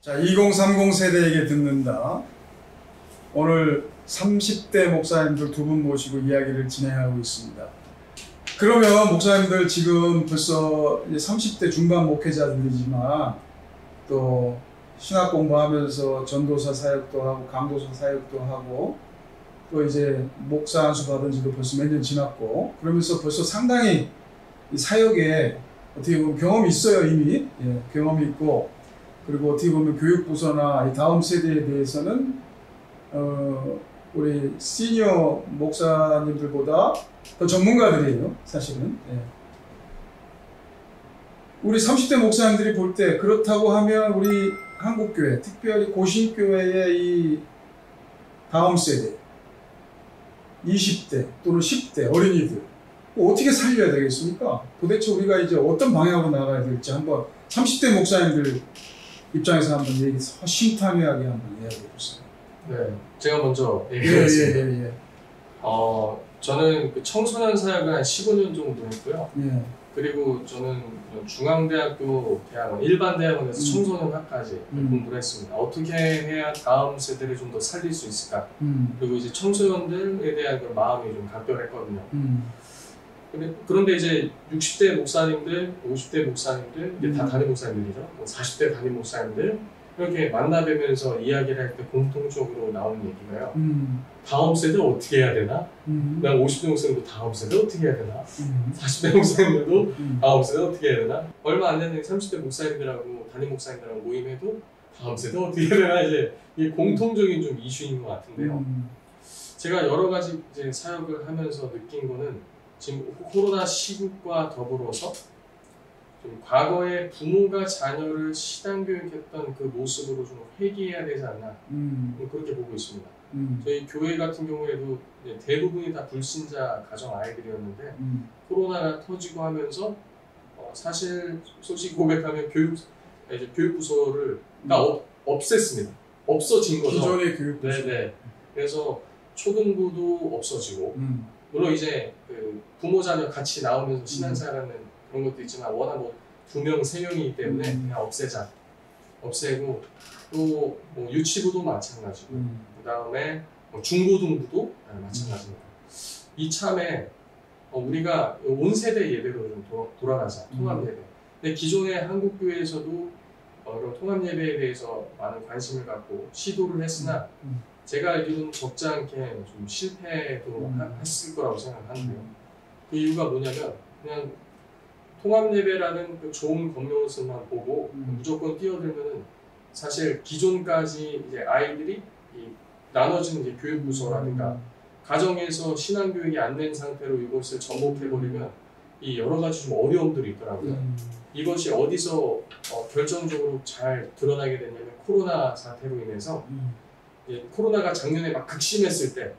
자, 2030 세대에게 듣는다. 오늘 30대 목사님들 두 분 모시고 이야기를 진행하고 있습니다. 그러면 목사님들 지금 벌써 30대 중반 목회자들이지만 또 신학 공부하면서 전도사 사역도 하고 강도사 사역도 하고 또 이제 목사 안수 받은 지도 벌써 몇 년 지났고 그러면서 벌써 상당히 이 사역에 어떻게 보면 경험이 있어요. 이미 경험이 있고 그리고 어떻게 보면 교육부서나 이 다음 세대에 대해서는 우리 시니어 목사님들보다 더 전문가들이에요. 사실은. 우리 30대 목사님들이 볼 때 그렇다고 하면 우리 한국교회, 특별히 고신교회의 이 다음 세대 20대 또는 10대 어린이들 어떻게 살려야 되겠습니까? 도대체 우리가 이제 어떤 방향으로 나가야 될지 한번 30대 목사님들 입장에서 한번 얘기 허심탄회하게 한번 이야기해 보세요. 네, 제가 먼저 얘기하겠습니다. 예. 저는 그 청소년 사역을 한 15년 정도 했고요. 예. 그리고 저는 중앙대학교 대학원, 일반 대학원에서 청소년학까지 공부를 했습니다. 어떻게 해야 다음 세대를 좀 더 살릴 수 있을까? 그리고 이제 청소년들에 대한 그 마음이 좀 각별했거든요. 그런데 이제 60대 목사님들, 50대 목사님들, 이제 다 담임 목사님들이죠. 40대 담임 목사님들 이렇게 만나뵈면서 이야기를 할 때 공통적으로 나오는 얘기가요. 다음 세대 어떻게 해야 되나? 난 50대 목사님도 다음 세대 어떻게 해야 되나? 40대 목사님들도 다음 세대 어떻게 해야 되나? 얼마 안 되는 30대 목사님들하고 담임 목사님들하고 모임해도 다음 세대 어떻게 해야 되나? 이제 이게 공통적인 좀 이슈인 것 같은데요. 제가 여러 가지 이제 사역을 하면서 느낀 거는 지금 코로나 시국과 더불어서 좀 과거에 부모가 자녀를 신앙교육했던 그 모습으로 좀 회귀해야 되지 않나 그렇게 보고 있습니다. 저희 교회 같은 경우에도 이제 대부분이 다 불신자 가정 아이들이었는데 코로나가 터지고 하면서 사실 솔직히 고백하면 교육부서를 다 없앴습니다. 없어진 거죠. 기존의 교육부서. 네네. 그래서 초등부도 없어지고 물론 이제 그 부모 자녀 같이 나오면서 신앙생활하는 그런 것도 있지만 워낙 뭐 2명, 3명이기 때문에 그냥 없애고 또 뭐 유치부도 마찬가지고 그 다음에 뭐 중고등부도 마찬가지입니다. 이참에 우리가 온 세대 예배로 좀 돌아가자. 통합 예배. 근데 기존의 한국교회에서도 이런 통합 예배에 대해서 많은 관심을 갖고 시도를 했으나 제가 알기로는 적지 않게 좀 실패도 했을 거라고 생각하는데요. 그 이유가 뭐냐면 그냥 통합 예배라는 그 좋은 겉모습만 보고 무조건 뛰어들면은 사실 기존까지 이제 아이들이 나눠진 이제 교육부서라든가 가정에서 신앙교육이 안 된 상태로 이것을 접목해버리면 이 여러 가지 좀 어려움들이 있더라고요. 이것이 어디서 결정적으로 잘 드러나게 됐냐면 코로나 사태로 인해서 코로나가 작년에 막 극심했을 때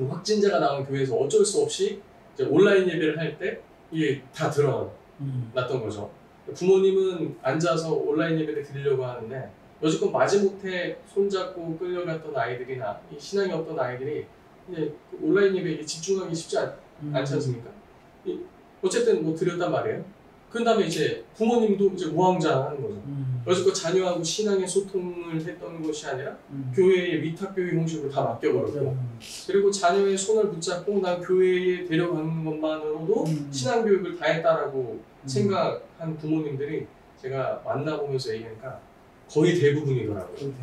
확진자가 나온 교회에서 어쩔 수 없이 이제 온라인 예배를 할 때 이게 다 드러났던 거죠. 부모님은 앉아서 온라인 예배를 드리려고 하는데 여지껏 마지못해 손잡고 끌려갔던 아이들이나 이 신앙이 없던 아이들이 이제 온라인 예배에 집중하기 쉽지 않지 않습니까? 어쨌든 뭐 드렸단 말이에요. 그 다음에 이제 부모님도 이제 우왕좌왕하는 거죠. 여지껏 자녀하고 신앙의 소통을 했던 것이 아니라 교회의 위탁교육 형식으로 다 맡겨버렸고 그리고 자녀의 손을 붙잡고 난 교회에 데려가는 것만으로도 신앙교육을 다 했다라고 생각한 부모님들이 제가 만나보면서 얘기하니까 거의 대부분이더라고요.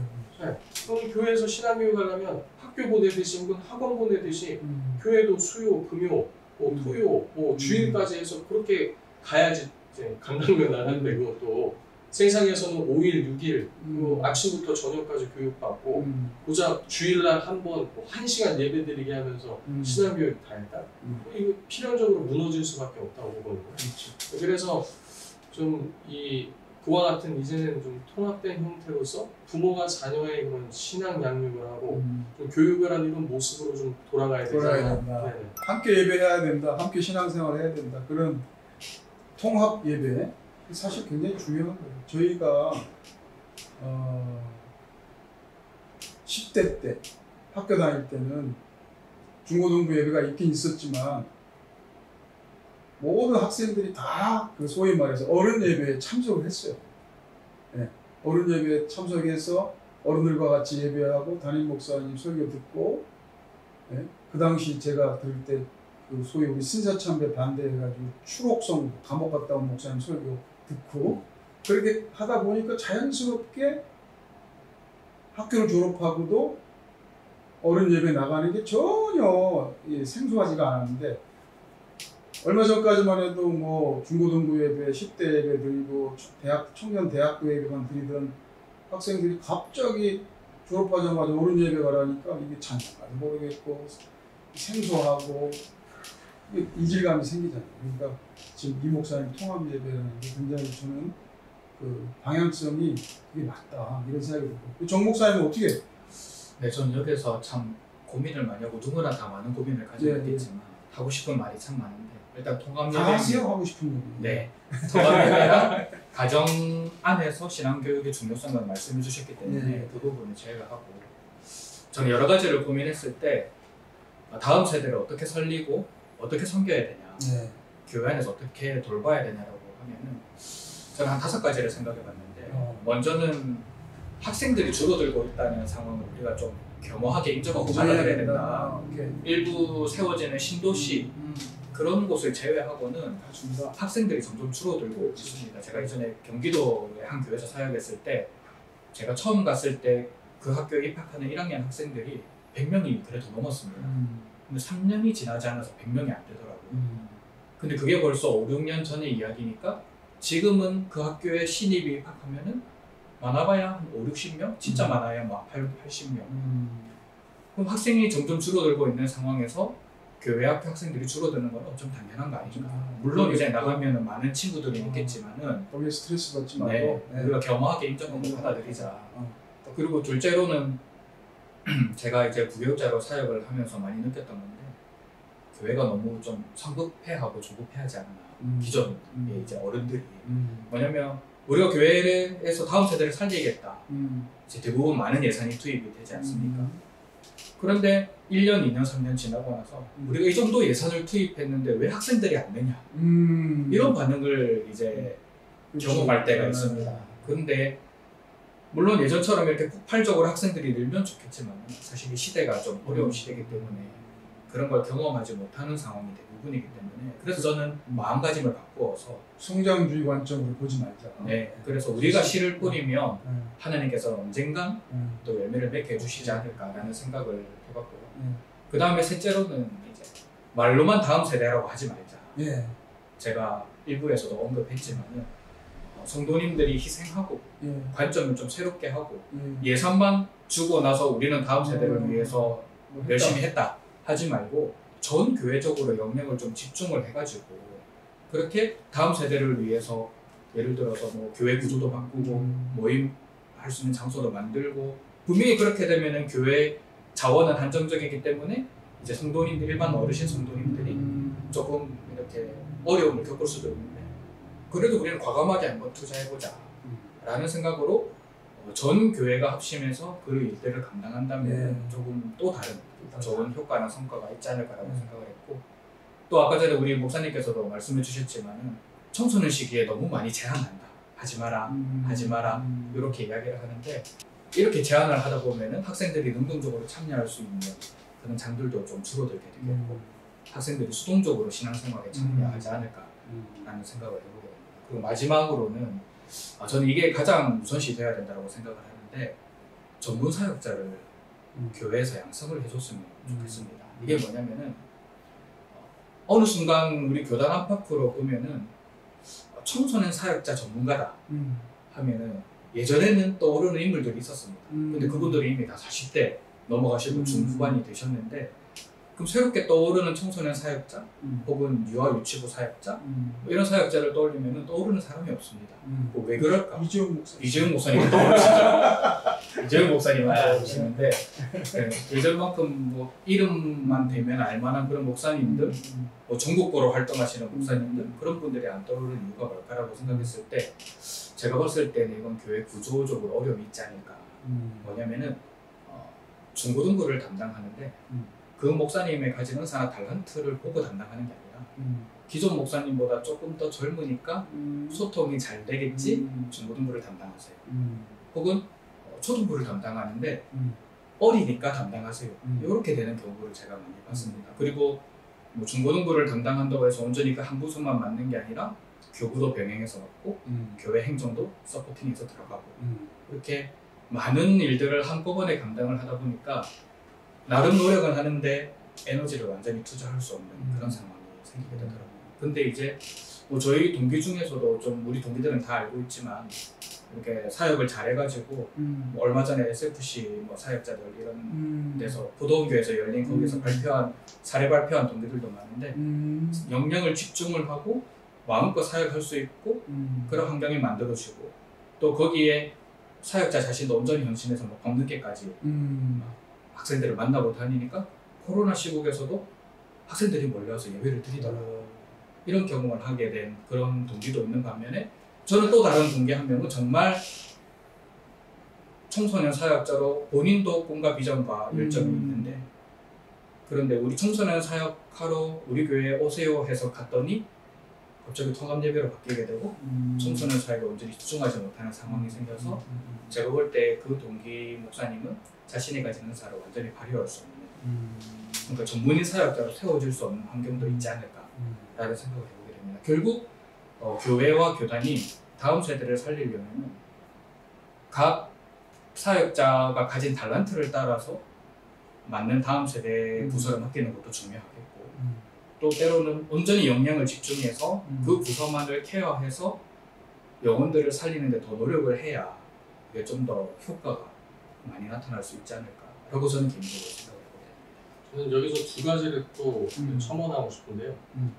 네. 그럼 교회에서 신앙교육 하려면 학교 보내듯이 혹은 학원 보내듯이 교회도 수요, 금요, 뭐 토요, 뭐 주일까지 해서 그렇게 가야지 이제 감당면 하는데 그것도 세상에서는 5일, 6일 아침부터 저녁까지 교육받고 고작 주일날 한 번, 뭐 1시간 예배 드리게 하면서 신앙교육 다 했다? 이거 필연적으로 무너질 수밖에 없다고 보거든요. 그래서 좀 그와 같은 이제는 좀 통합된 형태로서 부모가 자녀의 그런 신앙 양육을 하고 좀 교육을 하는 이런 모습으로 좀 돌아가야 된다. 함께 예배해야 된다. 함께 신앙생활을 해야 된다. 그런 통합 예배 사실 굉장히 중요한 거예요. 저희가 10대 때 학교 다닐 때는 중고등부 예배가 있긴 있었지만 모든 학생들이 다 그 소위 말해서 어른 예배에 참석을 했어요. 어른 예배에 참석해서 어른들과 같이 예배하고 담임 목사님 설교 듣고, 예? 그 당시 제가 들을 때 그 소위 우리 신사참배 반대해가지고 추록성 감옥 갔다 온 목사님 설교 듣고, 그렇게 하다 보니까 자연스럽게 학교를 졸업하고도 어른 예배 나가는 게 전혀 생소하지가 않았는데, 얼마 전까지만 해도 뭐 중고등부 예배, 10대 예배 드리고 청년 대학교 예배만 드리던 학생들이 갑자기 졸업하자마자 어른 예배 가라니까 이게 찬양가도 모르겠고 생소하고 이질감이 생기잖아요. 그러니까 지금 이 목사님 통합 예배라는 게 굉장히 저는 그 방향성이 그게 맞다 이런 생각이 들고, 정 목사님은 어떻게? 네, 저는 여기서 참 고민을 많이 하고 누구나 다 많은 고민을 가지고 있겠지만 하고 싶은 말이 참 많은데, 일단 통합 다 하세요 예배, 하고 싶은 거. 네, 통합 예배랑 가정 안에서 신앙교육의 중요성을 말씀해 주셨기 때문에 그 부분을 제외하고, 저는 여러 가지를 고민했을 때 다음 세대를 어떻게 살리고 어떻게 섬겨야 되냐, 교회 안에서 어떻게 돌봐야 되냐라고 하면은 저는 한 5가지를 생각해 봤는데, 먼저는 학생들이 줄어들고 있다는 상황을 우리가 좀 겸허하게 인정하고 받아들여야 된다. 일부 세워지는 신도시 그런 곳을 제외하고는 학생들이 점점 줄어들고 있습니다. 제가 이전에 경기도의 한 교회에서 사역했을 때, 제가 처음 갔을 때 그 학교에 입학하는 1학년 학생들이 100명이 그래도 넘었습니다. 근데 3년이 지나지 않아서 100명이 안 되더라고요. 근데 그게 벌써 5, 6년 전의 이야기니까 지금은 그 학교에 신입이 입학하면은 많아봐야 한 5, 60명? 진짜 많아야 막 80명. 그럼 학생이 점점 줄어들고 있는 상황에서 교회 앞 학생들이 줄어드는 건 좀 당연한 거 아닌가. 물론 이제 나가면 많은 친구들이 있겠지만은 거기에 스트레스 받지 말고 네, 우리가 겸허하게 인정하고 받아들이자. 그리고 둘째로는 제가 이제 부교육자로 사역을 하면서 많이 느꼈던 건데, 교회가 너무 좀 성급해하고 조급해하지 않나. 기존에 이제 어른들이 뭐냐면 우리가 교회에서 다음 세대를 살리겠다. 이제 대부분 많은 예산이 투입이 되지 않습니까? 그런데 1년, 2년, 3년 지나고 나서 우리가 이 정도 예산을 투입했는데 왜 학생들이 안 되냐? 이런 반응을 이제 경험할 때가 있습니다. 그런데 물론 예전처럼 이렇게 폭발적으로 학생들이 늘면 좋겠지만 사실 이 시대가 좀 어려운 시대이기 때문에 그런 걸 경험하지 못하는 상황이 대부분이기 때문에, 그래서 저는 마음가짐을 바꾸어서 성장주의 관점으로 보지 말자. 네, 그래서 우리가 씨를 뿌리면 하나님께서 언젠간 또 열매를 맺게 해주시지 않을까라는 생각을 해봤고요. 그 다음에 셋째로는 이제 말로만 다음 세대라고 하지 말자. 제가 일부에서도 언급했지만은 성도님들이 희생하고 관점을 좀 새롭게 하고 예산만 주고 나서 우리는 다음 세대를 위해서 열심히 했다 하지 말고 전 교회적으로 영역을 좀 집중을 해가지고 그렇게 다음 세대를 위해서 예를 들어서 뭐 교회 구조도 바꾸고 모임할 수 있는 장소도 만들고, 분명히 그렇게 되면은 교회 자원은 한정적이기 때문에 이제 성도님들, 일반 어르신 성도님들이 조금 이렇게 어려움을 겪을 수도 있는데, 그래도 우리는 과감하게 한번 투자해보자 라는 생각으로 전 교회가 합심해서 그 일들을 감당한다면 조금 또 다른 좋은 효과나 성과가 있지 않을까라고 생각을 했고, 또 아까 전에 우리 목사님께서도 말씀해 주셨지만은 청소년 시기에 너무 많이 제한한다, 하지 마라 하지 마라 이렇게 이야기를 하는데, 이렇게 제한을 하다 보면은 학생들이 능동적으로 참여할 수 있는 그런 장들도 좀 줄어들게 되겠고 학생들이 수동적으로 신앙생활에 참여하지 않을까라는 생각을 해보게 됩니다. 그리고 마지막으로는 저는 이게 가장 우선시 돼야 된다고 생각을 하는데, 전문 사역자를 교회에서 양성을 해줬으면 좋겠습니다. 이게 뭐냐면은 어느 순간 우리 교단 안팎으로 보면은 청소년 사역자 전문가다 하면은 예전에는 떠오르는 인물들이 있었습니다. 근데 그분들이 이미 다 40대 넘어가시고 중후반이 되셨는데, 그럼 새롭게 떠오르는 청소년 사역자 혹은 유아 유치부 사역자 뭐 이런 사역자를 떠올리면 떠오르는 사람이 없습니다. 뭐 왜 그럴까? 이재용 목사님 떠오르시죠. 이재용 목사님은 떠오르시는데 예전만큼 뭐 이름만 되면 알만한 그런 목사님들, 뭐 전국구로 활동하시는 목사님들, 그런 분들이 안 떠오르는 이유가 뭘까라고 생각했을 때, 제가 봤을 때는 이건 교회 구조적으로 어려움이 있지 않을까. 뭐냐면은 중고등부를 담당하는데 그 목사님의 가진 은사나 달란트를 보고 담당하는 게 아니라 기존 목사님보다 조금 더 젊으니까 소통이 잘 되겠지 중고등부를 담당하세요. 혹은 초등부를 담당하는데 어리니까 담당하세요. 이렇게 되는 경우를 제가 많이 봤습니다. 그리고 뭐 중고등부를 담당한다고 해서 온전히 그 한 부서만 맡는 게 아니라 교부도 병행해서 맡고 교회 행정도 서포팅해서 들어가고 이렇게 많은 일들을 한꺼번에 감당을 하다 보니까 나름 노력은 하는데 에너지를 완전히 투자할 수 없는 그런 상황이 생기게 되더라고요. 근데 이제 뭐 저희 동기 중에서도 좀 우리 동기들은 다 알고 있지만 이렇게 사역을 잘해가지고 뭐 얼마 전에 SFC 뭐 사역자들 이런 데서 부도원교에서 열린 거기서 발표한 사례 발표한 동기들도 많은데 역량을 집중을 하고 마음껏 사역할 수 있고 그런 환경이 만들어지고 또 거기에 사역자 자신도 온전히 헌신해서 뭐 밤늦게까지 학생들을 만나고 다니니까 코로나 시국에서도 학생들이 몰려와서 예배를 드리더라고요. 이런 경험을 하게 된 그런 동기도 있는 반면에 저는 또 다른 동기 한 명은 정말 청소년 사역자로 본인도 꿈과 비전과 열정이 있는데 그런데 우리 청소년 사역하러 우리 교회에 오세요 해서 갔더니 갑자기 통합 예배로 바뀌게 되고 청소년 사역에 온전히 집중하지 못하는 상황이 생겨서 제가 볼 때 그 동기 목사님은 자신이 가진 은사를 완전히 발휘할 수 없는 그러니까 전문인 사역자로 세워질 수 없는 환경도 있지 않을까라는 생각을 해보게 됩니다. 결국 교회와 교단이 다음 세대를 살리려면 각 사역자가 가진 달란트를 따라서 맞는 다음 세대의 부서를 맡기는 것도 중요하겠고 또 때로는 온전히 역량을 집중해서 그 부서만을 케어해서 영혼들을 살리는 데 더 노력을 해야 이게 좀 더 효과가 많이 나타날 수 있지 않을까라고 저는 개인적으로 생각을 해봅니다. 저는 여기서 두 가지를 또 첨언하고 싶은데요.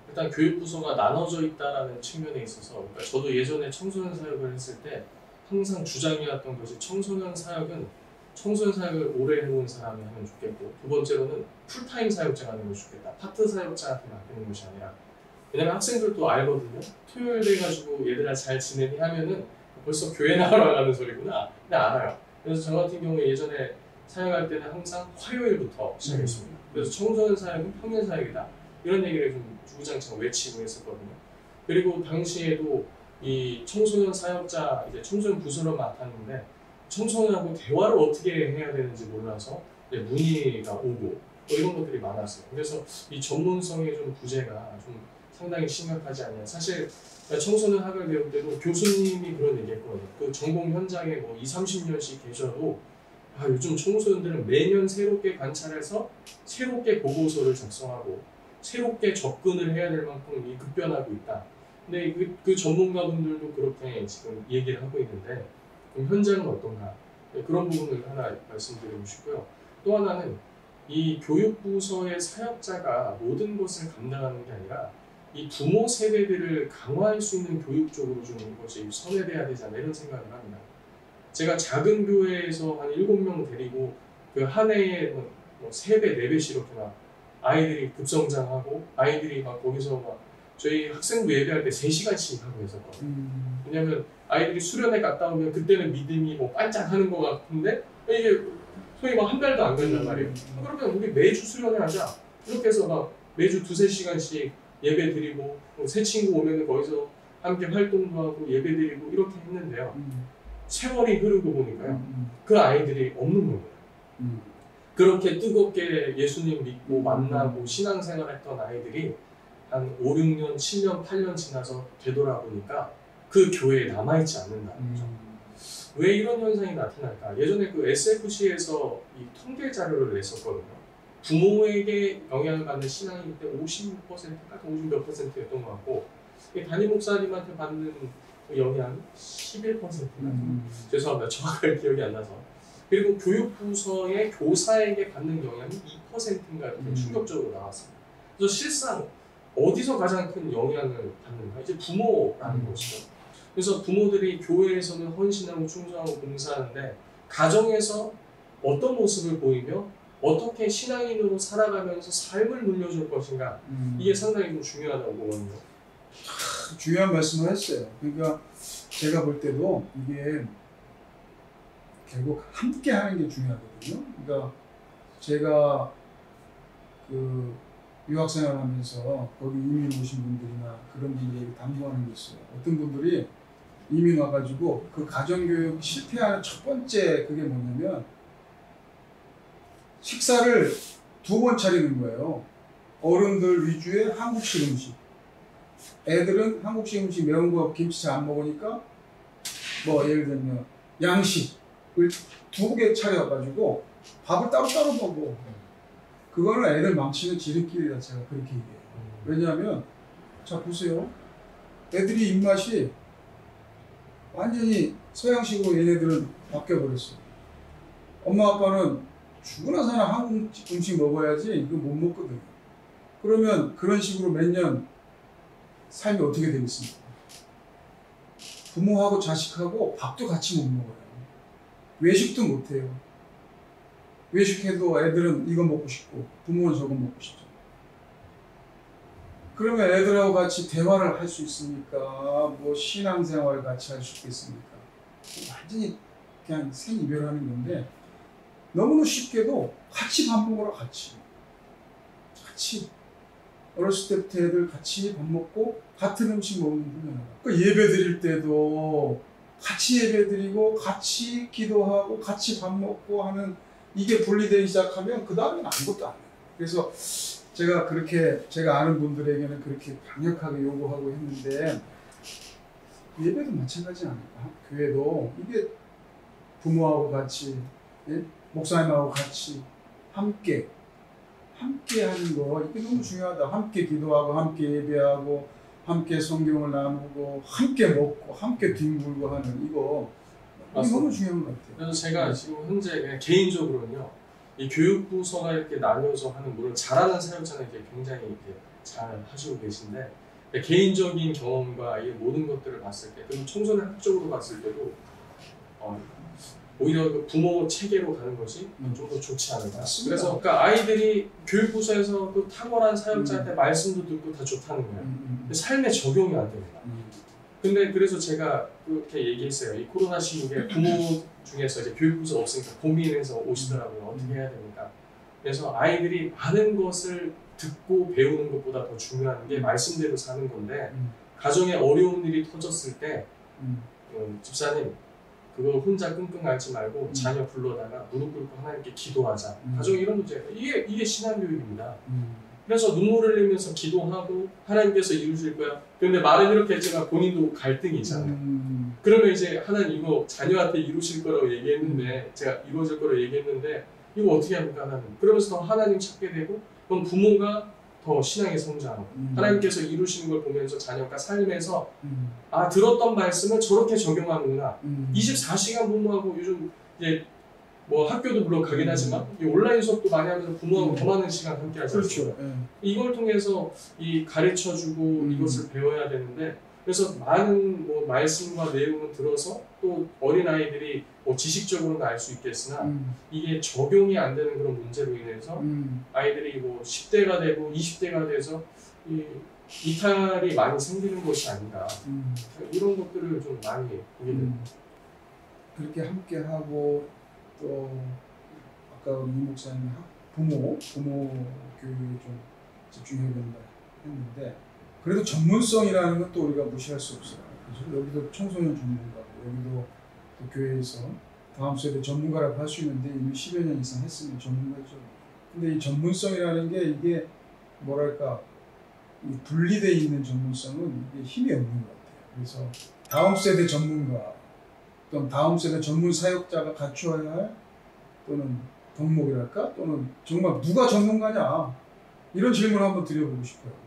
일단 교육부서가 나눠져 있다는 측면에 있어서 그러니까 저도 예전에 청소년 사역을 했을 때 항상 주장이었던 것이 청소년 사역을 오래 해온 사람이 하면 좋겠고 두 번째로는 풀타임 사역자가 하는 것이 좋겠다. 파트 사역자한테 맡기는 것이 아니라 왜냐면 학생들도 알거든요. 토요일 돼가지고 얘들아 잘 지내니 하면은 벌써 교회 나가러 가는 소리구나. 근데 알아요. 그래서 저 같은 경우에 예전에 사역할 때는 항상 화요일부터 시작했습니다. 그래서 청소년 사역은 평일 사역이다. 이런 얘기를 좀 주구장창 외치고 했었거든요. 그리고 당시에도 이 청소년 사역자, 이제 청소년 부서를 맡았는데 청소년하고 대화를 어떻게 해야 되는지 몰라서 문의가 오고 뭐 이런 것들이 많았어요. 그래서 이 전문성의 좀 부재가 좀 상당히 심각하지 않냐. 사실 청소년 학을 배울 때도 교수님이 그런 얘기했거든요. 그 전공 현장에 뭐 20-30년씩 계셔도 요즘 청소년들은 매년 새롭게 관찰해서 새롭게 보고서를 작성하고 새롭게 접근을 해야 될 만큼 급변하고 있다. 근데 그 전문가분들도 그렇게 지금 얘기를 하고 있는데 그럼 현장은 어떤가? 그런 부분을 하나 말씀드리고 싶고요. 또 하나는 이 교육부서의 사역자가 모든 것을 감당하는 게 아니라 이 부모 세대들을 강화할 수 있는 교육 쪽으로 좀 이것이 선회돼야 되지 않나 이런 생각을 합니다. 제가 작은 교회에서 한 7명 데리고 그 한 해에 뭐 3배, 4배씩 이렇게 막 아이들이 급성장하고 아이들이 막 거기서 막 저희 학생부 예배할 때 3시간씩 하고 했었거든요. 왜냐면 아이들이 수련회 갔다 오면 그때는 믿음이 뭐 반짝하는 것 같은데 이게 소위 막 한 달도 안 간단 말이에요. 그러면 우리 매주 수련회 하자. 이렇게 해서 막 매주 2-3시간씩 예배 드리고 새 친구 오면 거기서 함께 활동도 하고 예배 드리고 이렇게 했는데요. 세월이 흐르고 보니까요. 그 아이들이 없는 거예요. 그렇게 뜨겁게 예수님 믿고 만나고 신앙생활했던 아이들이 한 5-6년, 7년, 8년 지나서 되돌아보니까 그 교회에 남아있지 않는다는 거죠. 왜 이런 현상이 나타날까? 예전에 그 SFC에서 이 통계 자료를 냈었거든요. 부모에게 영향을 받는 신앙이 그때 56%까지 50몇 %였던 것 같고 담임 목사님한테 받는 영향 11%인가? 죄송합니다. 정확하게 기억이 안 나서. 그리고 교육부서의 교사에게 받는 영향이 2%인가 이렇게 충격적으로 나왔습니다. 그래서 실상 어디서 가장 큰 영향을 받는가? 이제 부모라는 것이죠. 그래서 부모들이 교회에서는 헌신하고 충성하고 봉사하는데 가정에서 어떤 모습을 보이며 어떻게 신앙인으로 살아가면서 삶을 물려줄 것인가 이게 상당히 좀 중요하다고 보거든요. 중요한 말씀을 했어요. 그러니까 제가 볼 때도 이게 결국 함께 하는 게 중요하거든요. 그러니까 제가 그 유학생활 하면서 거기 이민 오신 분들이나 그런 분들에게 당부하는 게 있어요. 어떤 분들이 이민 와가지고 그 가정교육 실패하는 첫 번째 그게 뭐냐면 식사를 2번 차리는 거예요. 어른들 위주의 한국식 음식. 애들은 한국식 음식 매운 거 김치 잘 안 먹으니까 뭐 예를 들면 양식을 2개 차려가지고 밥을 따로따로 먹어. 그거는 애들 망치는 지름길이다 제가 그렇게 얘기해요. 왜냐하면 자 보세요. 애들이 입맛이 완전히 서양식으로 얘네들은 바뀌어버렸어. 엄마 아빠는 죽으나 사나 한국 음식 먹어야지 이거 못 먹거든. 그러면 그런 식으로 몇 년 삶이 어떻게 되겠습니까? 부모하고 자식하고 밥도 같이 못 먹어요. 외식도 못 해요. 외식해도 애들은 이거 먹고 싶고 부모는 저거 먹고 싶죠. 그러면 애들하고 같이 대화를 할 수 있습니까? 뭐 신앙생활 같이 할 수 있겠습니까? 완전히 그냥 생이별하는 건데 너무나 쉽게도 같이 밥 먹으러 같이 어렸을 때부터 애들 같이 밥 먹고 같은 음식 먹는 분이에요. 그 예배 드릴 때도 같이 예배 드리고 같이 기도하고 같이 밥 먹고 하는 이게 분리되기 시작하면 그 다음엔 아무것도 안 해요. 그래서 제가 그렇게 제가 아는 분들에게는 그렇게 강력하게 요구하고 했는데 예배도 마찬가지 아닐까? 교회도 이게 부모하고 같이 예? 목사님하고 같이 함께 하는 거 이게 너무 중요하다. 함께 기도하고 함께 예배하고 함께 성경을 나누고 함께 먹고 함께 뒹굴고 하는 이거 너무 중요한 것 같아요. 그래서 제가 지금 현재 그냥 개인적으로는요, 이 교육부서가 이렇게 나뉘어서 하는 물론 잘하는 사역자는 이렇게 굉장히 이렇게 잘 하시고 계신데 개인적인 경험과 이 모든 것들을 봤을 때 그리고 청소년 학적으로 봤을 때도 오히려 그 부모 체계로 가는 것이 좀 더 좋지 않을까. 맞습니다. 그래서 그러니까 아이들이 교육부서에서 그 탁월한 사역자한테 말씀도 듣고 다 좋다는 거예요. 삶에 적용이 안 됩니다. 근데 그래서 제가 그렇게 얘기했어요. 이 코로나 시국에 부모 중에서 이제 교육부서 없으니까 고민해서 오시더라고요. 어떻게 해야 됩니까? 그래서 아이들이 많은 것을 듣고 배우는 것보다 더 중요한 게 말씀대로 사는 건데 가정에 어려운 일이 터졌을 때 집사님 그거 혼자 끙끙 앓지 말고 자녀 불러다가 무릎 꿇고 하나님께 기도하자. 가정에 이런 문제가 이게 신앙교육입니다. 그래서 눈물을 흘리면서 기도하고 하나님께서 이루실 거야. 그런데 말은 이렇게 했지만 본인도 갈등이 있잖아요. 그러면 이제 하나님 이거 자녀한테 이루실 거라고 얘기했는데 제가 이루어질 거라고 얘기했는데 이거 어떻게 합니까 하나님? 그러면서 더 하나님 찾게 되고 그럼 부모가 더 신앙에 성장하고 하나님께서 이루시는 걸 보면서 자녀가 삶에서 아 들었던 말씀을 저렇게 적용하는구나. 24시간 부모하고 요즘 이제 뭐 학교도 물론 가긴 하지만 이 온라인 수업도 많이 하면서 부모하고 더 많은 시간 함께 하잖아요. 그렇죠. 이걸 통해서 이 가르쳐주고 이것을 배워야 되는데 그래서 많은 뭐 말씀과 내용을 들어서 또 어린 아이들이 뭐 지식적으로는 알 수 있겠으나 이게 적용이 안 되는 그런 문제로 인해서 아이들이 뭐 10대가 되고 20대가 돼서 이 이탈이 많이 생기는 것이 아닌가 이런 것들을 좀 많이 보게 됩니다. 그렇게 함께 하고 또 아까 우리 이 목사님이 부모 교육에 좀 집중해야 된다 했는데 그래도 전문성이라는 건 또 우리가 무시할 수 없어요. 그렇죠? 여기도 청소년 전문가고 여기도 또 교회에서 다음 세대 전문가라고 할 수 있는데 이미 10여 년 이상 했으면 전문가죠. 근데 이 전문성이라는 게 이게 뭐랄까 이 분리되어 있는 전문성은 이게 힘이 없는 것 같아요. 그래서 다음 세대 전문가 또는 다음 세대 전문 사역자가 갖추어야 할 또는 덕목이랄까 또는 정말 누가 전문가냐 이런 질문을 한번 드려보고 싶어요.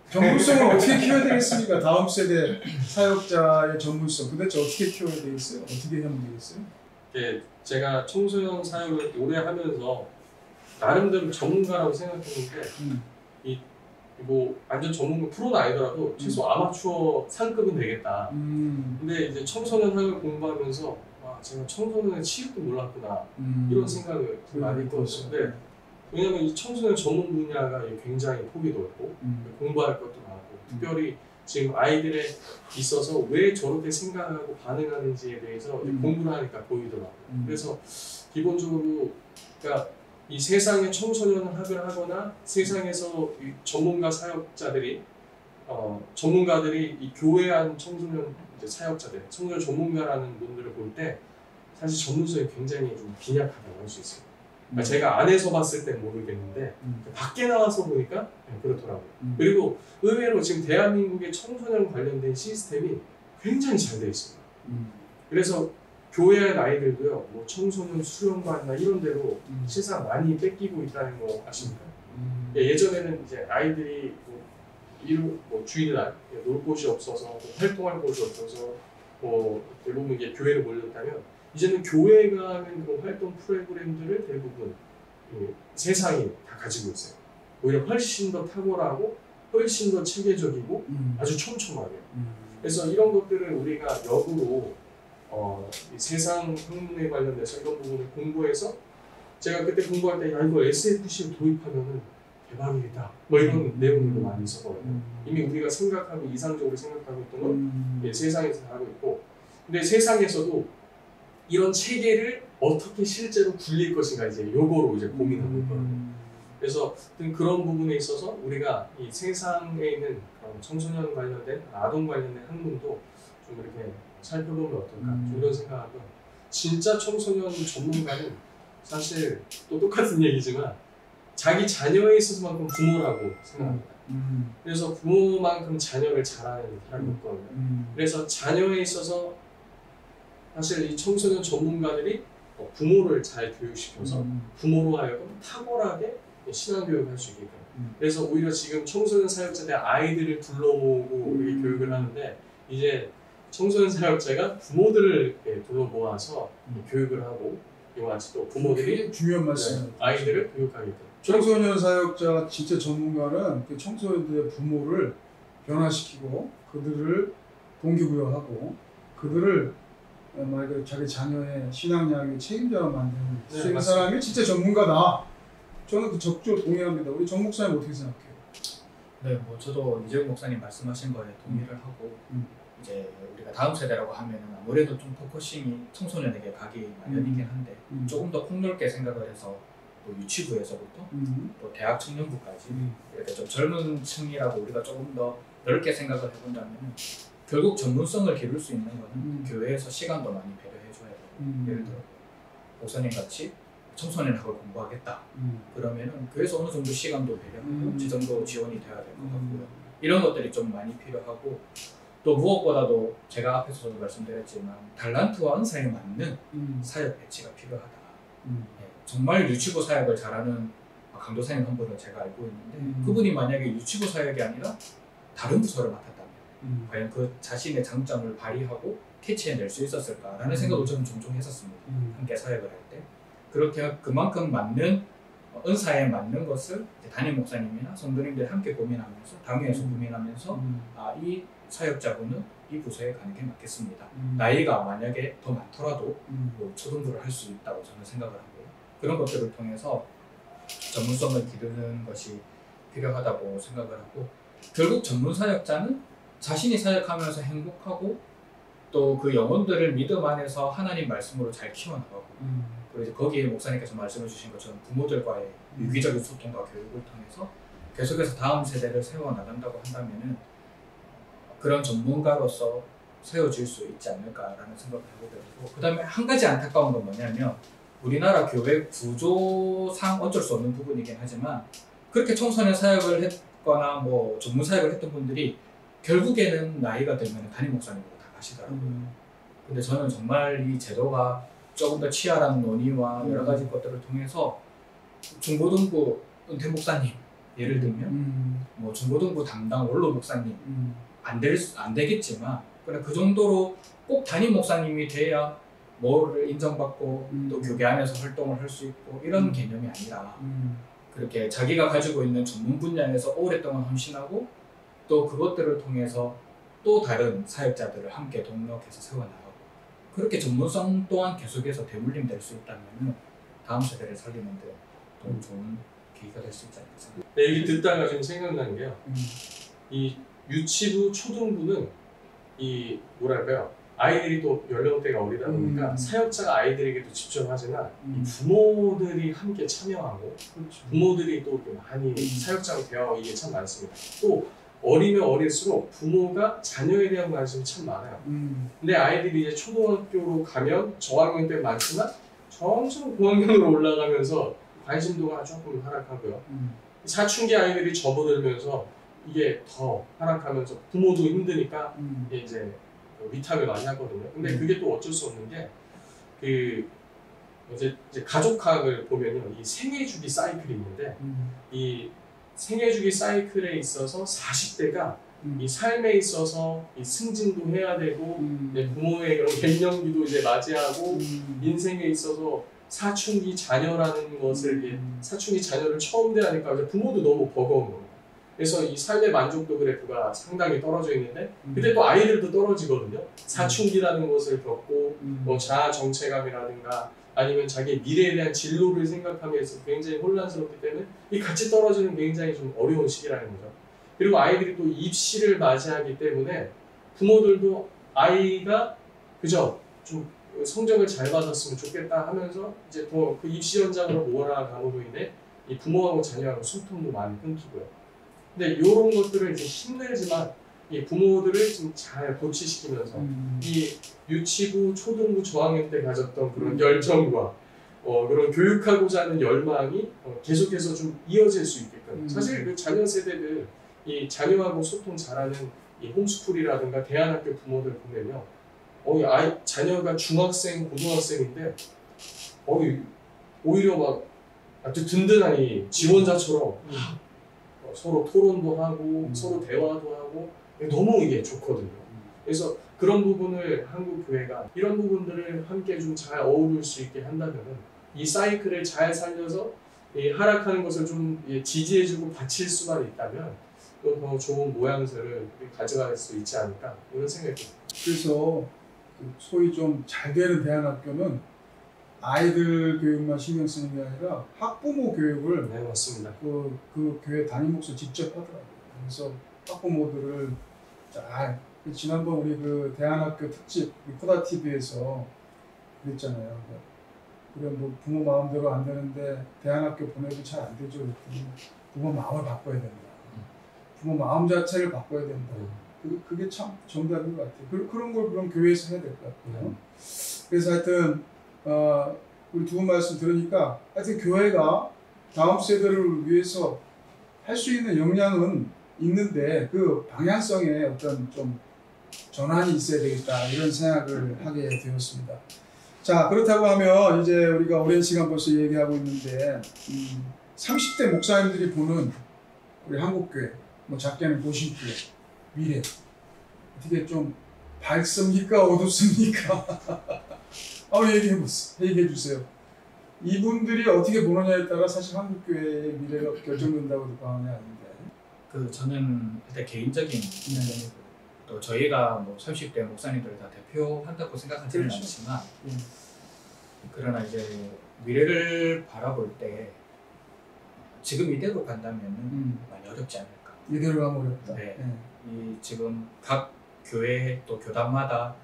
전문성을 어떻게 키워야 되겠습니까? 다음 세대 사역자의 전문성 도대체 어떻게 키워야 되겠어요? 어떻게 하면 되겠어요? 예, 제가 청소년 사역을 오래 하면서 나름대로 전문가라고 생각했는데 뭐 완전 전문가 프로는 아니더라도 최소 아마추어 상급은 되겠다. 근데 이제 청소년 사역을 공부하면서 제가 청소년의 취급도 몰랐구나 이런 생각을 많이 했거든요. 네. 왜냐면 이 청소년 전문 분야가 굉장히 폭이 넓고 공부할 것도 많고 특별히 지금 아이들에 있어서 왜 저렇게 생각하고 반응하는지에 대해서 공부를 하니까 보이더라고요. 그래서 기본적으로 그러니까 이 세상에 청소년 학을 하거나 세상에서 이 전문가 사역자들이 전문가들이 이 교회한 청소년 이제 사역자들, 청소년 전문가라는 분들을 볼 때 사실 전문성이 굉장히 좀 빈약하다고 할 수 있어요. 그러니까 제가 안에서 봤을 땐 모르겠는데 밖에 나와서 보니까 그렇더라고요. 그리고 의외로 지금 대한민국의 청소년 관련된 시스템이 굉장히 잘 되어 있습니다. 그래서 교회 아이들도요, 뭐 청소년 수련관이나 이런 데로 실상 많이 뺏기고 있다는 거 아십니까? 예전에는 이제 아이들이 뭐 주일날 놀 곳이 없어서 활동할 곳이 없어서 뭐 대부분 이게 교회를 몰렸다면 이제는 교회가 하는 그런 활동 프로그램들을 대부분 세상이 다 가지고 있어요. 오히려 훨씬 더 탁월하고 훨씬 더 체계적이고 아주 촘촘하게. 그래서 이런 것들을 우리가 역으로 이 세상 학문에 관련돼서 이런 부분을 공부해서 제가 그때 공부할 때 야 이거 SFC를 도입하면은 대박이다 뭐 이런 내용들도 많이 있었거든요. 이미 우리가 생각하고 이상적으로 생각하고 있던 건 세상에서 다 하고 있고 근데 세상에서도 이런 체계를 어떻게 실제로 굴릴 것인가 이제 요거로 이제 고민하고 있거든요. 그래서 그런 부분에 있어서 우리가 이 세상에 있는 청소년 관련된 아동 관련된 학문도 좀 이렇게 살펴보면 어떨까 좀 이런 생각하고 진짜 청소년 전문가는 사실 또 똑같은 얘기지만 자기 자녀에 있어서만큼 부모라고 생각합니다. 그래서 부모만큼 자녀를 잘하는 사람이 없거든요. 그래서 자녀에 있어서 사실 이 청소년 전문가들이 부모를 잘 교육시켜서 부모로 하여금 탁월하게 신앙교육을 할 수 있게끔 그래서 오히려 지금 청소년 사역자들 아이들을 불러모으고 이렇게 교육을 하는데 이제 청소년 사역자가 부모들을 불러 모아서 교육을 하고 이와 같이 또 부모들이 중요한 말씀. 아이들을 교육하게끔 청소년 사역자 진짜 전문가는 그 청소년들의 부모를 변화시키고 그들을 동기부여하고 그들을 말 그대로 자기 자녀의 신앙양의 책임자로 만드는 그 사람이 진짜 전문가다. 저는 그 적극적으로 동의합니다. 우리 정 목사님 어떻게 생각해요? 네, 뭐 저도 이재용 목사님 말씀하신 거에 동의를 하고 이제 우리가 다음 세대라고 하면은 아무래도 좀 포커싱이 청소년에게 가기 마련이긴 한데 조금 더 폭넓게 생각을 해서 또 유치부에서부터 또 대학 청년부까지 이렇게 좀 젊은 층이라고 우리가 조금 더 넓게 생각을 해본다면 결국 전문성을 기를 수 있는 거는 교회에서 시간도 많이 배려해줘야 되고 예를 들어 목사님 같이 청소년학을 공부하겠다 그러면은 교회에서 어느 정도 시간도 배려하고 재정도 지원이 돼야 될 것 같고요. 이런 것들이 좀 많이 필요하고 또 무엇보다도 제가 앞에서도 말씀드렸지만 달란트와 은사에 맞는 사역 배치가 필요하다. 정말 유치부 사역을 잘하는 강도사님 한 분을 제가 알고 있는데 그분이 만약에 유치부 사역이 아니라 다른 부서를 맡았다면 과연 그 자신의 장점을 발휘하고 캐치해낼 수 있었을까라는 생각을 저는 종종 했었습니다. 함께 사역을 할 때. 그렇게 그만큼 맞는 은사에 맞는 것을 담임 목사님이나 성도님들이 함께 고민하면서 당회에서 고민하면서 이 사역자분은 이 부서에 가는 게 맞겠습니다. 나이가 만약에 더 많더라도 뭐 초등부를 할 수 있다고 저는 생각을 하고요. 그런 것들을 통해서 전문성을 기르는 것이 필요하다고 생각을 하고 결국 전문 사역자는 자신이 사역하면서 행복하고 또 그 영혼들을 믿음 안에서 하나님 말씀으로 잘 키워나가고 그리고 이제 거기에 목사님께서 말씀해 주신 것처럼 부모들과의 유기적인 소통과 교육을 통해서 계속해서 다음 세대를 세워나간다고 한다면은 그런 전문가로서 세워질 수 있지 않을까라는 생각을 해보게 되고 그 다음에 한 가지 안타까운 건 뭐냐면 우리나라 교회 구조상 어쩔 수 없는 부분이긴 하지만 그렇게 청소년 사역을 했거나 뭐 전문 사역을 했던 분들이 결국에는 나이가 들면 담임 목사님으로 다 가시더라고요. 근데 저는 정말 이 제도가 조금 더 치열한 논의와 여러 가지 것들을 통해서 중고등부 은퇴 목사님 예를 들면 뭐 중고등부 담당 원로 목사님 안 되겠지만 그래 그 정도로 꼭 담임 목사님이 돼야 뭐를 인정받고 또 교계 안에서 활동을 할 수 있고 이런 개념이 아니라 그렇게 자기가 가지고 있는 전문 분야에서 오랫동안 헌신하고 또 그것들을 통해서 또 다른 사역자들을 함께 동력해서 세워나가고 그렇게 전문성 또한 계속해서 대물림 될 수 있다면 다음 세대를 살리는 데 더 좋은 계기가 될 수 있지 않을까 생각합니다. 네, 얘기 듣다가 좀 생각나는 게요. 이 유치부, 초등부는 이 뭐랄까요? 아이들이 또 연령대가 어리다 보니까 사역자가 아이들에게도 집중하지만 이 부모들이 함께 참여하고 그렇죠. 부모들이 또 많이 사역자로 대화하고 이게 참 많습니다. 또 어리면 어릴수록 부모가 자녀에 대한 관심이 참 많아요. 근데 아이들이 이제 초등학교로 가면 저학년 때 많지만 점점 고학년으로 올라가면서 관심도가 조금 하락하고요. 사춘기 아이들이 접어들면서 이게 더 하락하면서 부모도 힘드니까 이제 위탁을 많이 하거든요. 근데 그게 또 어쩔 수 없는 게 이제 가족학을 보면요, 이 생애주기 사이클이 있는데 이 생애주기 사이클에 있어서 40대가 이 삶에 있어서 이 승진도 해야 되고 이제 부모의 그런 갱년기도 이제 맞이하고 인생에 있어서 사춘기 자녀라는 것을 사춘기 자녀를 처음 대하니까 이제 부모도 너무 버거운 겁니다. 그래서 이 삶의 만족도 그래프가 상당히 떨어져 있는데 그때 또 아이들도 떨어지거든요. 사춘기라는 것을 겪고 뭐 자아 정체감이라든가 아니면 자기의 미래에 대한 진로를 생각하면서 굉장히 혼란스럽기 때문에 이 같이 떨어지는 굉장히 좀 어려운 시기라는 거죠. 그리고 아이들이 또 입시를 맞이하기 때문에 부모들도 아이가 그저 좀 성적을 잘 받았으면 좋겠다 하면서 이제 더 그 입시 현장으로 몰아감으로 인해 이 부모하고 자녀하고 소통도 많이 끊기고요. 근데 이런 것들을 이제 힘들지만 이 부모들을 좀 잘 고치시키면서 이 유치부, 초등부 저학년 때 가졌던 그런 열정과 그런 교육하고자 하는 열망이 계속해서 좀 이어질 수 있게끔 사실 그 자녀 세대들 이 자녀하고 소통 잘하는 이 홈스쿨이라든가 대안학교 부모들 보면요, 자녀가 중학생, 고등학생인데 오히려 막 아주 든든한 이 지원자처럼 서로 토론도 하고 서로 대화도 하고 너무 이게 좋거든요. 그래서 그런 부분을 한국 교회가 이런 부분들을 함께 좀 잘 어우를 수 있게 한다면 이 사이클을 잘 살려서 이 하락하는 것을 좀 지지해주고 받칠 수만 있다면 또 더 좋은 모양새를 가져갈 수 있지 않을까 이런 생각이 듭니다. 그래서 소위 좀 잘 되는 대안학교는 아이들 교육만 신경 쓰는 게 아니라 학부모 교육을 네, 맞습니다. 그 교회 담임 목사 직접 하더라고요. 그래서 학부모들을 잘 지난번 우리 그 대안학교 특집 코다 TV에서 그랬잖아요. 그래 뭐 부모 마음대로 안 되는데 대안학교 보내도 잘 안 되죠. 그랬더니 부모 마음을 바꿔야 된다. 부모 마음 자체를 바꿔야 된다. 그게 참 정답인 것 같아요. 그런 걸 그럼 교회에서 해야 될 것 같고요. 그래서 하여튼 우리 두 분 말씀 들으니까 하여튼 교회가 다음 세대를 위해서 할 수 있는 역량은 있는데 그 방향성에 어떤 좀 전환이 있어야 되겠다 이런 생각을 하게 되었습니다. 자, 그렇다고 하면 이제 우리가 오랜 시간 벌써 얘기하고 있는데 30대 목사님들이 보는 우리 한국교회, 뭐 작게는 보신교회 미래 어떻게 좀 밝습니까? 어둡습니까? 얘기해 주세요. 이분들이 어떻게 보느냐에 따라 사실 한국교회의 미래가 결정된다고도 봐야 하는데. 저는 일단 개인적인 또 저희가 뭐 30대 목사님들을 다 대표한다고 생각하지는 그렇죠. 않지만 그러나 이제 미래를 바라볼 때 지금 이대로 간다면 많이 어렵지 않을까. 이대로 가면 어렵다. 네. 이 지금 각 교회 또 교단마다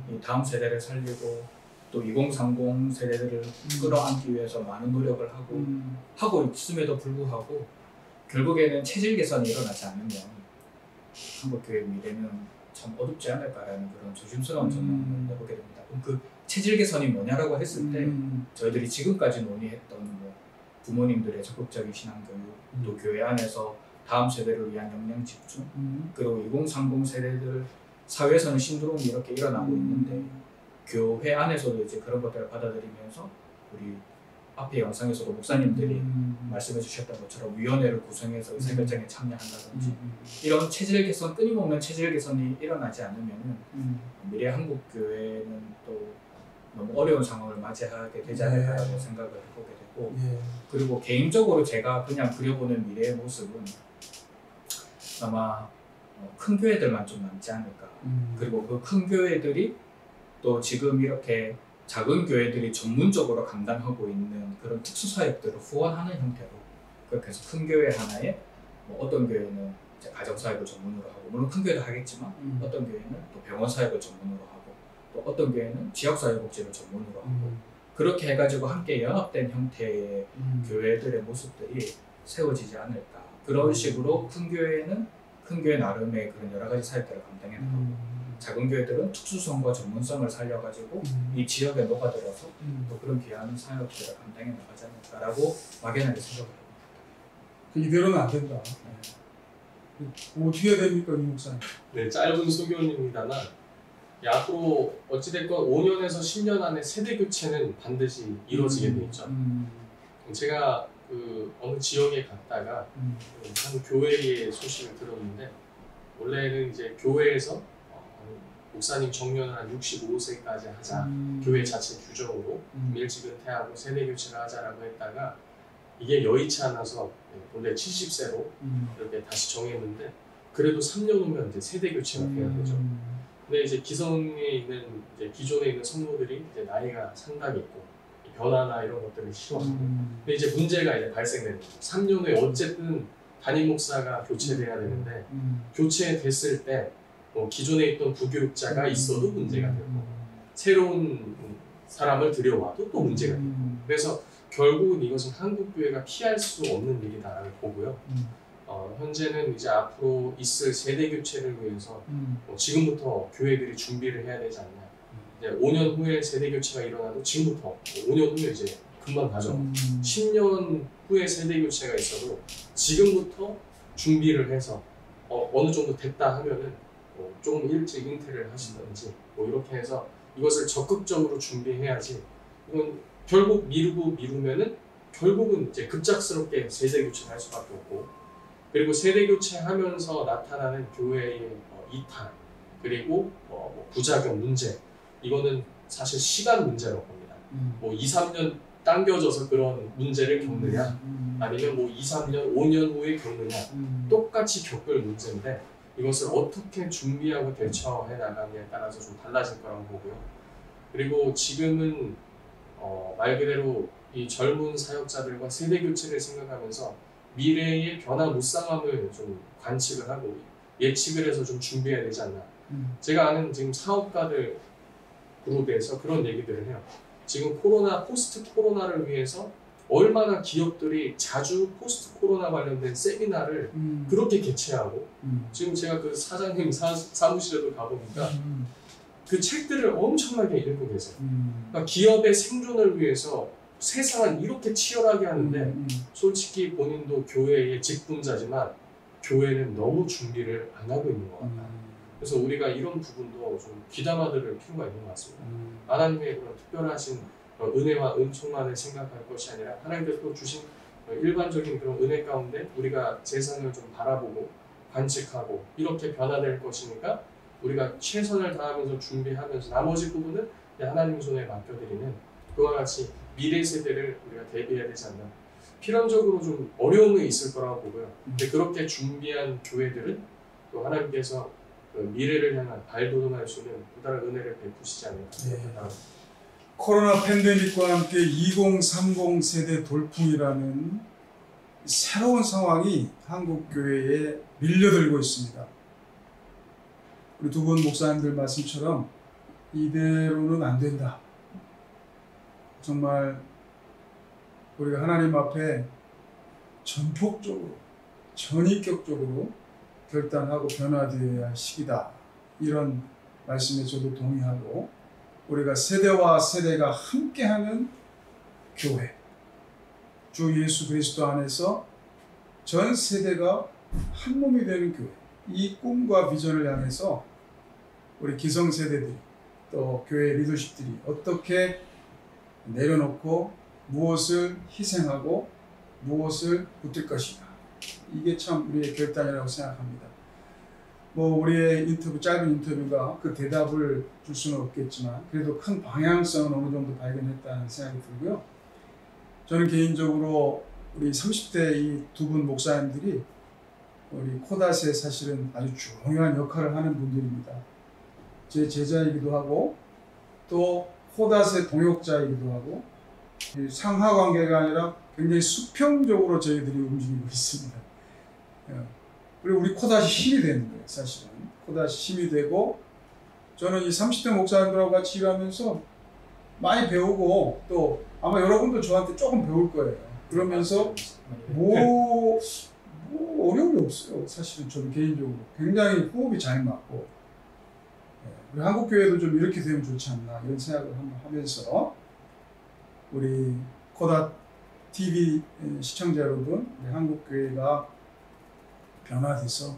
이 다음 세대를 살리고 또 2030 세대들을 끌어안기 위해서 많은 노력을 하고 있음에도 불구하고 결국에는 체질 개선이 일어나지 않으면 한국교회 미래는 참 어둡지 않을까라는 그런 조심스러운 전망을 해보게 됩니다. 그럼 그 체질 개선이 뭐냐라고 했을 때 저희들이 지금까지 논의했던 뭐 부모님들의 적극적인 신앙교육, 또 교회 안에서 다음 세대를 위한 역량 집중, 그리고 2030 세대들 사회에서는 신드롬이 이렇게 일어나고 있는데 교회 안에서도 이제 그런 것들을 받아들이면서 우리 앞에 영상에서도 목사님들이 말씀해 주셨던 것처럼 위원회를 구성해서 의사결정에 참여한다든지 이런 체질 개선, 끊임없는 체질 개선이 일어나지 않으면 미래 한국교회는 또 너무 어려운 상황을 맞이하게 되지 않을까라고 생각을 해보게 되고 그리고 개인적으로 제가 그냥 그려보는 미래의 모습은 아마 큰 교회들만 좀 남지 않을까. 그리고 그 큰 교회들이 또 지금 이렇게 작은 교회들이 전문적으로 감당하고 있는 그런 특수사역들을 후원하는 형태로 그렇게 해서 큰 교회 하나에 뭐 어떤 교회는 이제 가정사역을 전문으로 하고 물론 큰 교회도 하겠지만 어떤 교회는 또 병원사역을 전문으로 하고 또 어떤 교회는 지역사회복지를 전문으로 하고 그렇게 해가지고 함께 연합된 형태의 교회들의 모습들이 세워지지 않을까. 그런 식으로 큰 교회는 큰 교회 나름의 그런 여러 가지 사역들을 감당해 나가고 작은 교회들은 특수성과 전문성을 살려가지고 이 지역에 녹아들어서 또 그런 귀한 사역들을 감당해 나가지 않을까라고 막연하게 생각을 합니다. 이대로는 안 된다. 어떻게 해야 됩니까, 이 목사님? 네, 짧은 소견입니다만 앞으로 어찌됐건 5년에서 10년 안에 세대 교체는 반드시 이루어지게 돼 있죠. 제가 그 어느 지역에 갔다가 한 교회의 소식을 들었는데 원래는 이제 교회에서 목사님 정년을 한 65세까지 하자 교회 자체 규정으로 일찍 은퇴하고 세대 교체를 하자라고 했다가 이게 여의치 않아서 원래 70세로 이렇게 다시 정했는데 그래도 3년 후면 이제 세대 교체가 돼야 되죠. 근데 이제 기성에 있는 이제 기존에 있는 성도들이 이제 나이가 상당히 있고 변화나 이런 것들을 싫어하고 근데 이제 문제가 이제 발생되는 거죠. 3년 후에 어쨌든 담임 목사가 교체돼야 되는데 교체됐을 때 기존에 있던 부교육자가 있어도 문제가 되고 새로운 사람을 들여와도 또 문제가 되고 그래서 결국은 이것은 한국 교회가 피할 수 없는 일이다라고 보고요. 현재는 이제 앞으로 있을 세대 교체를 위해서 지금부터 교회들이 준비를 해야 되지 않냐. 이제 5년 후에 세대 교체가 일어나도 지금부터 5년 후에 이제 금방 가죠. 10년 후에 세대 교체가 있어도 지금부터 준비를 해서 어느 정도 됐다 하면은 조금 일찍 은퇴를 하시든지 이렇게 해서 이것을 적극적으로 준비해야지. 이건 결국 미루면은 결국은 이제 급작스럽게 세대 교체를 할 수밖에 없고 그리고 세대 교체하면서 나타나는 교회의 이탈 그리고 부작용 문제 이거는 사실 시간 문제라고 봅니다. 2, 3년 당겨져서 그런 문제를 겪느냐 아니면 2, 3년, 5년 후에 겪느냐 똑같이 겪을 문제인데 이것을 어떻게 준비하고 대처해 나가느냐에 따라서 좀 달라질 거라고 보고요. 그리고 지금은 말 그대로 이 젊은 사역자들과 세대 교체를 생각하면서 미래의 변화 무쌍함을 좀 관측을 하고 예측을 해서 좀 준비해야 되지 않나. 제가 아는 지금 사업가들 그룹에서 그런 얘기들을 해요. 지금 포스트 코로나를 위해서 얼마나 기업들이 자주 포스트 코로나 관련된 세미나를 그렇게 개최하고 지금 제가 그 사장님 사무실에도 가보니까 그 책들을 엄청나게 읽고 계세요. 그러니까 기업의 생존을 위해서 세상을 이렇게 치열하게 하는데 솔직히 본인도 교회의 직분자지만 교회는 너무 준비를 안 하고 있는 것 같다. 그래서 우리가 이런 부분도 좀 귀담아 들을 필요가 있는 것 같습니다. 하나님의 그런 특별하신 은혜와 은총만을 생각할 것이 아니라 하나님께서 또 주신 일반적인 그런 은혜 가운데 우리가 세상을 좀 바라보고 관측하고 이렇게 변화될 것이니까 우리가 최선을 다하면서 준비하면서 나머지 부분은 하나님 손에 맡겨드리는 그와 같이 미래 세대를 우리가 대비해야 되지 않나. 필연적으로 좀 어려움이 있을 거라고 보고요. 근데 그렇게 준비한 교회들은 또 하나님께서 그 미래를 향한 발돋움할 수 있는 또 다른 은혜를 베푸시지 않을까 생각합니다. 코로나 팬데믹과 함께 2030 세대 돌풍이라는 새로운 상황이 한국 교회에 밀려들고 있습니다. 우리 두 분 목사님들 말씀처럼 이대로는 안 된다. 정말 우리가 하나님 앞에 전폭적으로, 전인격적으로 결단하고 변화되어야 할 시기다. 이런 말씀에 저도 동의하고 우리가 세대와 세대가 함께하는 교회, 주 예수 그리스도 안에서 전 세대가 한 몸이 되는 교회, 이 꿈과 비전을 향해서 우리 기성세대들이 또 교회 리더십들이 어떻게 내려놓고 무엇을 희생하고 무엇을 붙들 것인가. 이게 참 우리의 결단이라고 생각합니다. 우리의 짧은 인터뷰가 그 대답을 줄 수는 없겠지만 그래도 큰 방향성은 어느 정도 발견했다는 생각이 들고요. 저는 개인적으로 우리 30대 이 두 분 목사님들이 우리 코닷에 사실은 아주 중요한 역할을 하는 분들입니다. 제 제자이기도 하고 또 코닷의 동역자이기도 하고 상하관계가 아니라 굉장히 수평적으로 저희들이 움직이고 있습니다. 그리고 우리 코닷이 힘이 되는 거예요. 사실은 코닷이 힘이 되고 저는 이 30대 목사님들하고 같이 일하면서 많이 배우고 또 아마 여러분도 저한테 조금 배울 거예요. 그러면서 뭐 어려움이 없어요. 사실은 저는 개인적으로 굉장히 호흡이 잘 맞고 우리 한국교회도 좀 이렇게 되면 좋지 않나 이런 생각을 한번 하면서 우리 코다 TV 시청자 여러분, 우리 한국교회가 변화돼서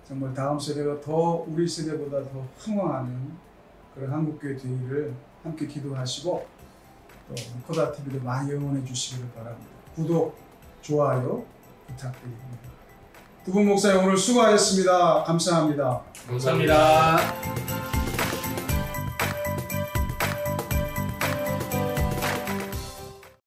정말 다음 세대가 더 우리 세대보다 더 흥황하는 그런 한국교회 되기를 함께 기도하시고 또 코다 TV도 많이 응원해 주시기를 바랍니다. 구독, 좋아요 부탁드립니다. 두 분 목사님 오늘 수고하셨습니다. 감사합니다. 감사합니다.